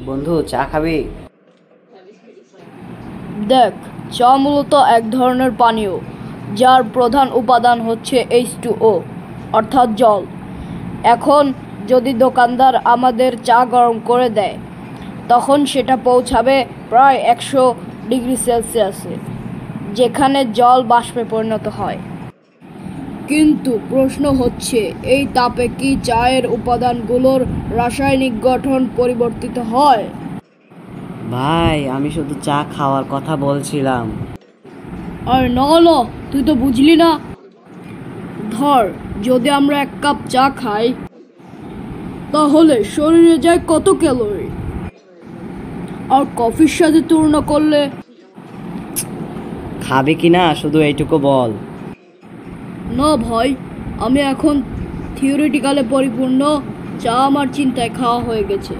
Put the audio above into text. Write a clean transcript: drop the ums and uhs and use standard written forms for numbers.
বন্ধু, চা খাবি? দেখ, চা মূলত এক ধরনের পানীয় যার প্রধান উপাদান হচ্ছে H2O অর্থাৎ জল। এখন যদি দোকানদার আমাদের চা গরম করে দেয় তখন সেটা পৌঁছাবে প্রায় 100 ডিগ্রি সেলসিয়াসে, যেখানে জল বাষ্পে পরিণত হয়। কিন্তু প্রশ্ন হচ্ছে, এই তাপে কি চায়ের উপাদানগুলোর রাসায়নিক গঠন পরিবর্তিত হয়? ভাই, আমি শুধু চা খাওয়ার কথা বলছিলাম। আর না, তুই তো বুঝলি না। ধর, যদি আমরা 1 কাপ চা খাই তাহলে শরীরে যায় কত ক্যালোরি, আর কফির সাথে তুলনা করলে? খাবি কি না শুধু এইটুকু বল। না ভাই, আমি এখন থিওরিটিক্যালে পরিপূর্ণ। চা আমার চিন্তায় খাওয়া হয়ে গেছে।